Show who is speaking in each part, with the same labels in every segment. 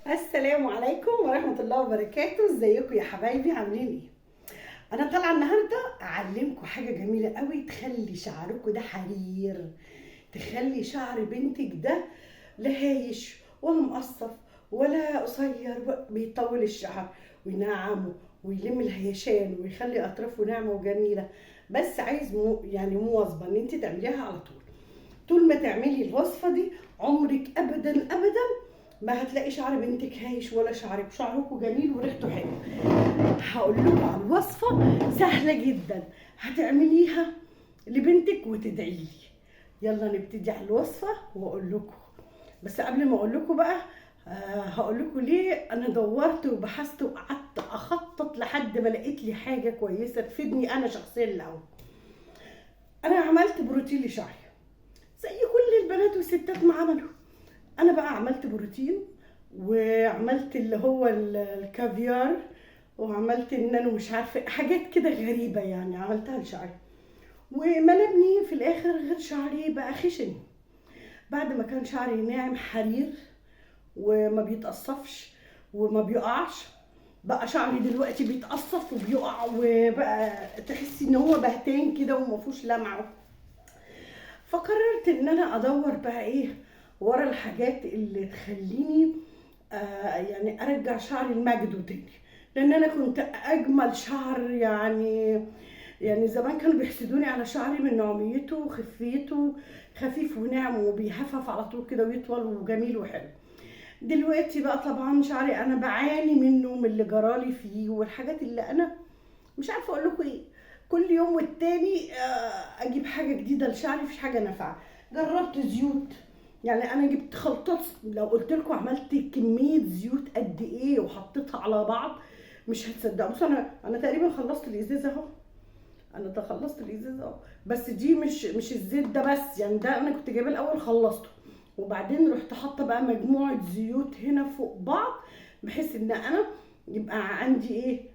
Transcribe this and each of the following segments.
Speaker 1: السلام عليكم ورحمة الله وبركاته. ازيكم يا حبايبي؟ عاملين ايه؟ انا طالعة النهاردة اعلمكم حاجة جميلة قوي تخلي شعركم ده حرير، تخلي شعر بنتك ده لا هايش ولا مقصف ولا قصير، بيطول الشعر وينعمه ويلم الهيشان ويخلي اطرافه ناعمة وجميلة. بس عايز يعني مواظبة ان انت تعمليها على طول. طول ما تعملي الوصفة دي عمرك ابدا ابدا ما هتلاقي شعر بنتك هايش ولا شعرك، شعركم جميل وريحته حلوه. هقول لكم على الوصفه سهله جدا هتعمليها لبنتك وتدعي لي. يلا نبتدي على الوصفه واقول لكم. بس قبل ما اقول لكم بقى هقول لكم ليه انا دورت وبحثت وقعدت اخطط لحد ما لقيت لي حاجه كويسه تفيدني انا شخصيا. الاول انا عملت بروتين لشعري زي كل البنات والستات ما عملوا. انا بقى عملت بروتين وعملت اللي هو الكافيار وعملت النانو، مش عارفه حاجات كده غريبه يعني عملتها لشعري، وما نبني في الاخر غير شعري بقى خشن. بعد ما كان شعري ناعم حرير وما بيتقصفش وما بيقعش، بقى شعري دلوقتي بيتقصف وبيقع وبقى تحسي ان هو بهتان كده وما فيهوش لمعه. فقررت ان انا ادور بقى ايه ورا الحاجات اللي تخليني يعني ارجع شعري لمجده تاني، لان انا كنت اجمل شعر يعني زمان كانوا بيحسدوني على شعري من نعوميته وخفيته، خفيف وناعم وبيهفف على طول كده ويطول وجميل وحلو. دلوقتي بقى طبعا شعري انا بعاني منه من اللي جرالي فيه والحاجات اللي انا مش عارفه اقول لكم ايه. كل يوم والتاني اجيب حاجه جديده لشعري، مفيش حاجه نافعه. جربت زيوت، يعني انا جبت خلطات، لو قلت لكم عملت كميه زيوت قد ايه وحطيتها على بعض مش هتصدقوا. بصوا انا تقريبا خلصت الازازه اهو، انا خلصت الازازه اهو. بس دي مش الزيت ده بس، يعني ده انا كنت جايباه الاول خلصته وبعدين رحت حاطه بقى مجموعه زيوت هنا فوق بعض، بحيث ان انا يبقى عندي ايه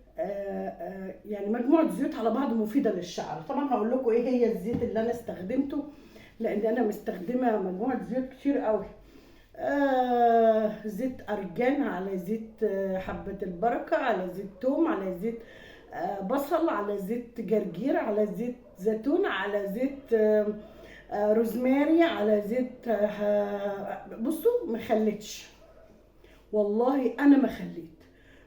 Speaker 1: يعني مجموعه زيوت على بعض مفيده للشعر. طبعا هقول لكم ايه هي الزيت اللي انا استخدمته، لان انا مستخدمه مجموعه زيوت كتير قوي. زيت ارجان، على زيت حبه البركه، على زيت توم، على زيت بصل، على زيت جرجير، على زيت زيتون، على زيت روزماري، على زيت بصوا ما خليتش، والله انا ما خليت،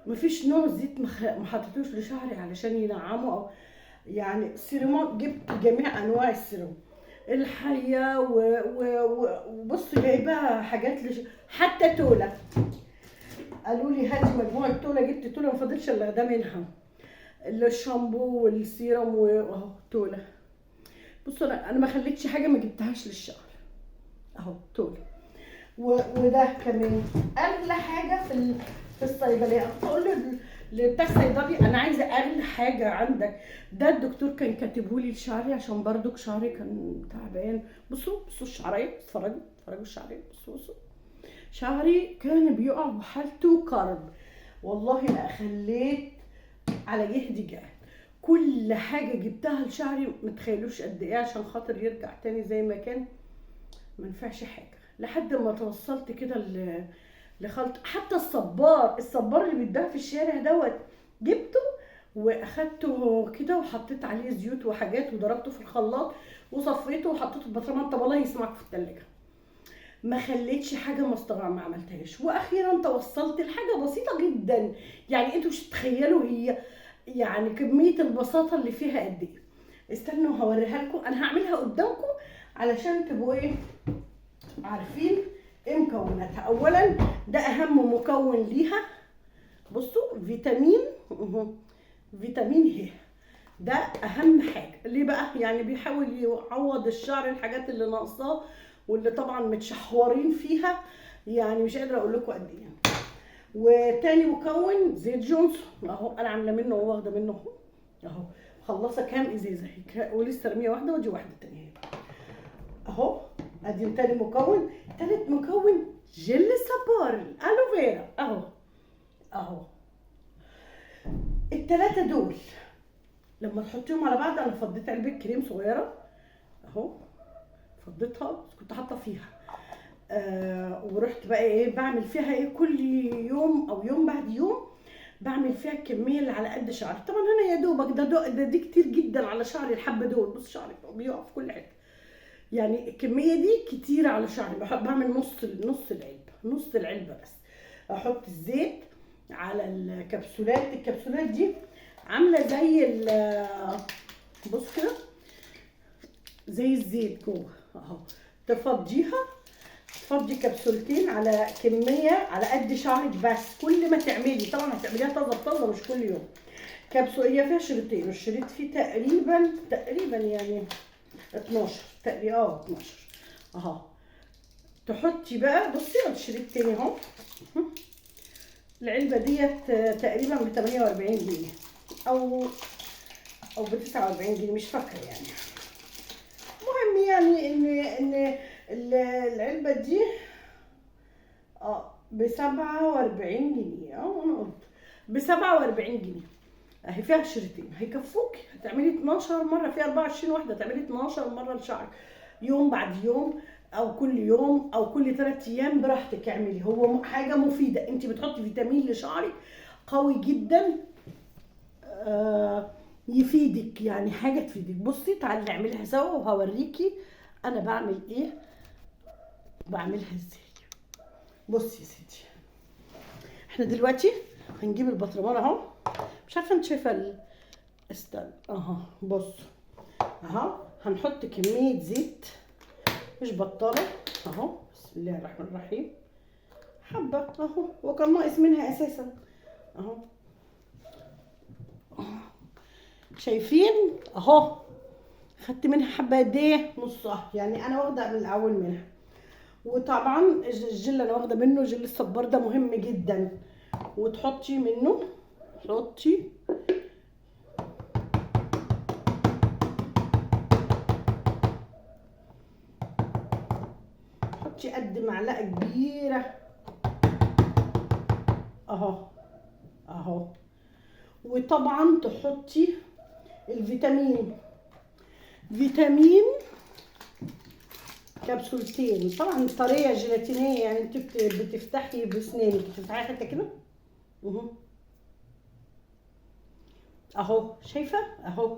Speaker 1: مفيش نوع زيت ما حطيتوش لشعري علشان ينعمه. او يعني سيرومات، جبت جميع انواع السيروم الحيه وبصوا جايبه حاجات حتى توله. قالوا لي هاتي مجموعه توله، جبت توله ما فاضلش الا ده منها، الشامبو والسيرم واهو توله. بصوا انا ما خليتش حاجه ما جبتهاش للشعر، اهو توله. وده كمان اغلى حاجه في الصيدليه. اقول لبتاع الصيدلي انا عايزه اغلى حاجه عندك. ده الدكتور كان كاتبه لي لشعري عشان برضك شعري كان تعبان. بصوا الشعريه، اتفرجوا الشعريه، بصوا شعري كان بيقع وحالته كرب. والله لا خليت على جهدي جهد، كل حاجه جبتها لشعري متخيلوش قد ايه عشان خاطر يرجع تاني زي ما كان. منفعش حاجه لحد ما توصلت كده لخلط. حتى الصبار اللي بيتباع في الشارع دوت جبته واخدته كده وحطيت عليه زيوت وحاجات وضربته في الخلاط وصفيته وحطيته في البطرمان. طب والله يسمعك في التلاجة، ما خليتش حاجه ما عملتهاش. واخيرا توصلت لحاجه بسيطه جدا، يعني انتوا مش تتخيلوا هي يعني كميه البساطه اللي فيها قد ايه. استنوا هوريها لكم، انا هعملها قدامكم علشان تبقوا ايه عارفين ايه مكوناتها. اولا ده اهم مكون ليها، بصوا فيتامين ه، ده اهم حاجه. ليه بقى؟ يعني بيحاول يعوض الشعر الحاجات اللي ناقصاه واللي طبعا متشحورين فيها، يعني مش قادره اقول لكم قد ايه. وتاني مكون زيت جونسون، اهو انا عامله منه واخده منه اهو مخلصه كام ازازه ولسه رميه واحده ودي واحده تانيه اهو. ادي تاني مكون. تالت مكون جل صبار الالوفيرا اهو. التلاتة دول لما تحطيهم على بعض، انا فضيت علبه كريم صغيره اهو، فضيتها بس كنت حاطه فيها ورحت بقى ايه بعمل فيها ايه كل يوم او يوم بعد يوم، بعمل فيها الكميه اللي على قد شعري. طبعا انا يا دوبك دي كتير جدا على شعري الحبه دول. بص شعري بيقع في كل حته، يعني الكميه دي كتيره على شعري. بعمل نص العلبه، نص العلبه بس. احط الزيت على الكبسولات دي عامله زي بص كده زي الزيت جوه اهو. تفضي كبسولتين على كميه على قد شعرك بس. كل ما تعملي طبعا هتعمليها طازه مش كل يوم. كبسوله هي فيها شريطين، والشريط فيه تقريبا يعني 12 تقريبا 12 اهو. تحطي بقى بصي الشريط تاني اهو. العلبه ديت تقريبا ب 48 جنيه او ب 49 جنيه مش فاكره يعني. المهم يعني ان العلبه دي ب 47 جنيه. انا قلت ب 47 جنيه اهي. فيها شريطين هيكفوك. هتعملي 12 مره فيها 24 واحده، تعملي 12 مره لشعرك يوم بعد يوم او كل يوم او كل 3 ايام براحتك اعملي. هو حاجه مفيده، انت بتحطي فيتامين لشعرك قوي جدا. يفيدك يعني، حاجه تفيدك. بصي تعالي نعملها سوا وهوريكي انا بعمل ايه، بعملها ازاي. بصي يا سيدي، احنا دلوقتي هنجيب البطرمان اهو. مش عارفه انت شايفه استنى اهو. بص اهو، هنحط كميه زيت مش بطاله اهو. بسم الله الرحمن الرحيم. حبه اهو، وكان ناقص منها اساسا اهو. شايفين اهو، خدت منها حبه قد ايه؟ نصها يعني. انا واخده من الاول منها. وطبعا الجل انا واخده منه جل الصبار، ده مهم جدا. وتحطي منه، حطي قد معلقه كبيره اهو اهو. وطبعا تحطي الفيتامين، فيتامين كبسولتين. طبعا طريه جيلاتينيه يعني، انت بتفتحي باسنانك، بتفتحي حته كده اهو. شايفه اهو.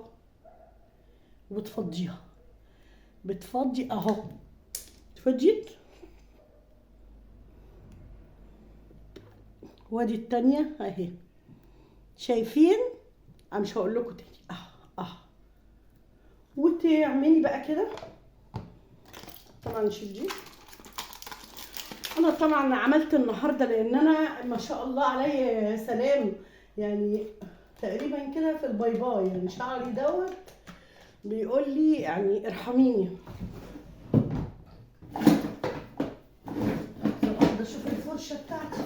Speaker 1: وبتفضيها، بتفضي اهو. اتفضيت. وادي التانية اهي. شايفين؟ انا مش هقول لكم تاني اهو. وتعملي بقى كده. طبعا نشيل دي. انا طبعا عملت النهارده لان انا ما شاء الله علي سلام يعني، تقريبا كده في الباي باي يعني. شعري دوت بيقول لي يعني ارحميني. اشوف الفرشه بتاعتي.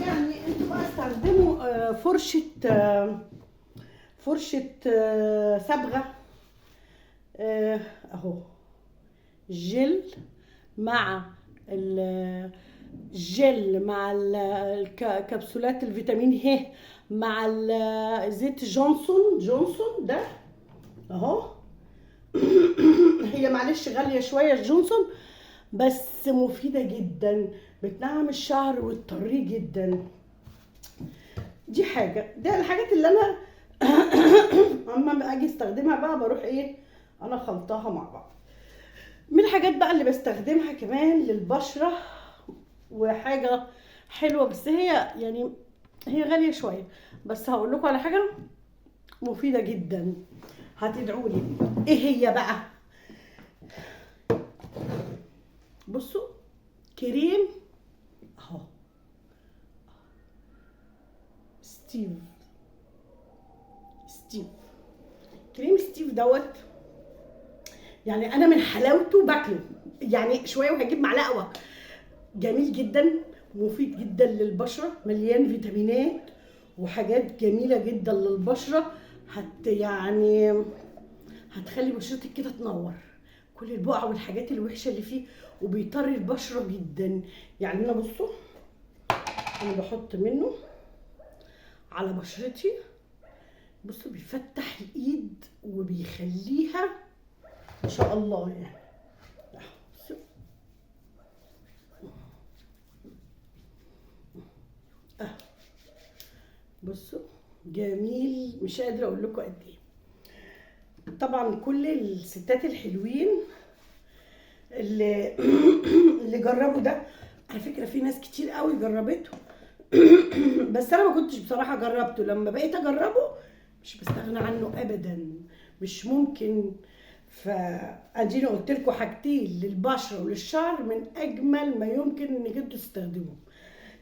Speaker 1: يعني انتوا بقى استخدموا فرشه صبغه اهو. جل مع الجل مع كبسولات الفيتامين ه مع زيت جونسون ده اهو. هي معلش غاليه شويه الجونسون، بس مفيده جدا، بتنعم الشعر وتطريه جدا. دي حاجه. ده الحاجات اللي انا اما اجي استخدمها بقى بروح ايه انا خلطها مع بعض. من الحاجات بقى اللي بستخدمها كمان للبشره وحاجه حلوه، بس هي يعني هي غاليه شويه، بس هقول لكم على حاجه مفيده جدا هتدعوا لي. ايه هي بقى؟ بصوا كريم اهو ستيف. كريم ستيف دوت يعني انا من حلاوته باكله يعني شويه وهجيب معلقه. جميل جدا، مفيد جدا للبشره، مليان فيتامينات وحاجات جميله جدا للبشره. يعني هتخلي بشرتك كده تنور كل البقع والحاجات الوحشه اللي فيه، وبيطري البشره جدا يعني. انا بصوا انا بحط منه على بشرتي بصوا بيفتح الايد وبيخليها ما شاء الله يعني. بصوا بصوا جميل، مش قادره اقول لكم قد ايه. طبعا كل الستات الحلوين اللي اللي جربوا ده، على فكره في ناس كتير قوي جربته بس انا ما كنتش بصراحه جربته. لما بقيت اجربه مش بستغنى عنه ابدا، مش ممكن. فاديني قلت لكم حاجتين للبشره وللشعر من اجمل ما يمكن انك انتوا تستخدموهم.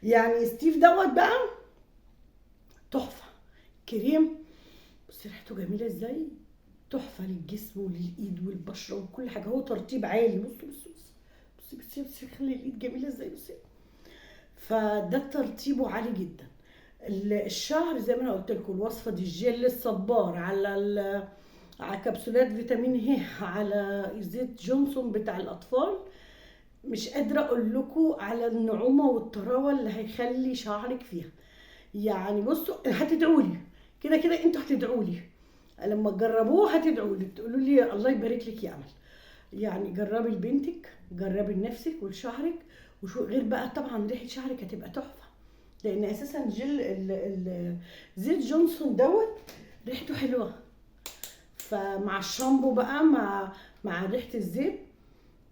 Speaker 1: يعني ستيف دوت بقى تحفه كريم. بصي ريحته جميله ازاي، تحفه للجسم وللايد والبشره وكل حاجه. هو ترطيب عالي. بصوا بصوا بصي بصي بصي خلي الايد جميله ازاي. بصي فده ترطيبه عالي جدا. الشهر زي ما انا قلت لكم الوصفه دي الجل الصبار على كبسولات فيتامين ه على زيت جونسون بتاع الاطفال. مش قادره اقول لكم على النعومه والطراوه اللي هيخلي شعرك فيها. يعني بصوا هتدعوا لي كده كده، انتوا هتدعوا لي لما تجربوه، هتدعوا لي تقولوا لي الله يبارك لك يا امل. يعني جربي لبنتك، جربي لنفسك ولشعرك. وشو غير بقى طبعا ريحه شعرك هتبقى تحفه، لان اساسا زيت جونسون دوت ريحته حلوه. فمع الشامبو بقى مع ريحه الزيت،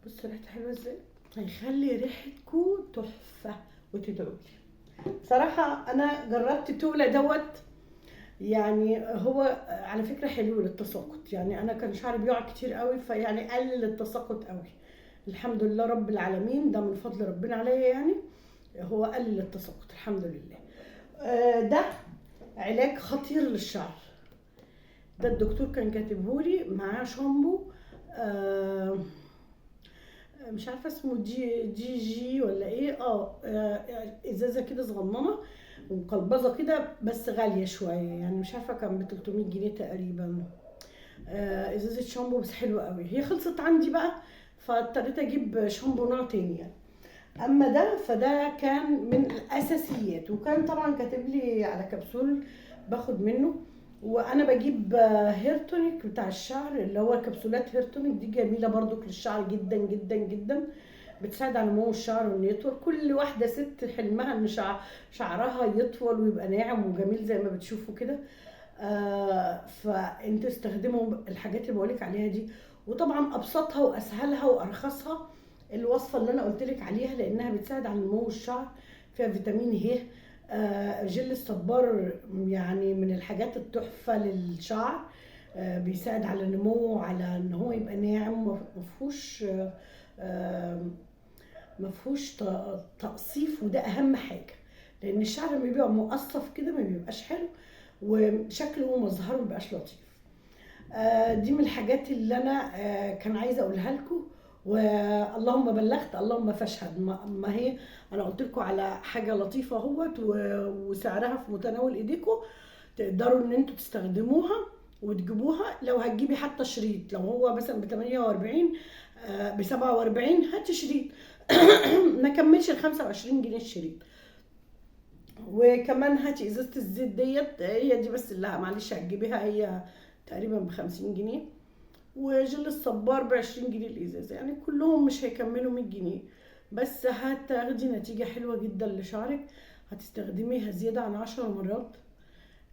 Speaker 1: بصوا ريحته حلوه ازاي، هيخلي ريحتكم تحفه وتدعوا لي. بصراحه انا جربت توله دوت، يعني هو على فكره حلو للتساقط. يعني انا كان شعري بيقع كتير قوي، فيعني قلل التساقط قوي الحمد لله رب العالمين. ده من فضل ربنا عليا يعني. هو قلل التساقط الحمد لله. ده علاج خطير للشعر. ده الدكتور كان كاتبهولي معاه شامبو مش عارفه اسمه دي جي ولا ايه. ازازه كده صغننه ومقلبظه كده بس غاليه شويه، يعني مش عارفه كان ب 300 جنيه تقريبا. ازازه شامبو بس حلوه قوي. هي خلصت عندي بقى فاضطريت اجيب شامبو نوع تاني يعني. اما ده فده كان من الاساسيات، وكان طبعا كاتب لي على كبسول باخد منه. وانا بجيب هير تونيك بتاع الشعر، اللي هو كبسولات هير تونيك دي جميله برضو للشعر جدا جدا جدا. بتساعد على نمو الشعر وانه يطول. كل واحده ست حلمها ان شعرها يطول ويبقى ناعم وجميل زي ما بتشوفوا كده. فانتوا استخدموا الحاجات اللي بقولك عليها دي. وطبعا ابسطها واسهلها وارخصها الوصفه اللي انا قلت لك عليها، لانها بتساعد على نمو الشعر، فيها فيتامين ه. جل الصبار يعني من الحاجات التحفه للشعر. بيساعد على نموه، على ان هو يبقى ناعم، مفهوش تقصيف. وده اهم حاجه، لان الشعر لما بيبقى مقصف كده ما بيبقاش حلو، وشكله ومظهره ما بيبقاش لطيف. دي من الحاجات اللي انا كان عايزه اقولها لكم. واللهم بلغت اللهم فاشهد. ما هي انا قلت لكم على حاجه لطيفه اهوت، وسعرها في متناول ايديكم. تقدروا ان انتوا تستخدموها وتجيبوها. لو هتجيبي حتى شريط، لو هو مثلا ب 48 ب 47 هاتي شريط ما كملش ال 25 جنيه الشريط. وكمان هاتي ازازه الزيت ديت، هي دي بس اللي معلش هتجيبيها، هي تقريبا ب 50 جنيه. وجل الصبار ب 20 جنيه الازازه، يعني كلهم مش هيكملوا 100 جنيه. بس هتاخدي نتيجه حلوه جدا لشعرك. هتستخدميها زياده عن 10 مرات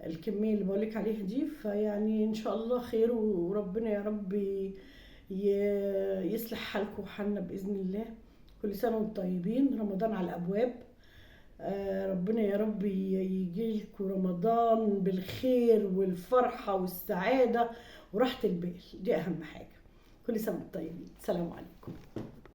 Speaker 1: الكميه اللي بقولك عليها دي. فيعني ان شاء الله خير، وربنا يا رب يصلح حالكم وحالنا باذن الله. كل سنه وانتم طيبين، رمضان على الابواب. ربنا يا رب يجيلكم رمضان بالخير والفرحة والسعادة وراحة البال. دي أهم حاجة. كل سنة وانتم طيبين. السلام عليكم.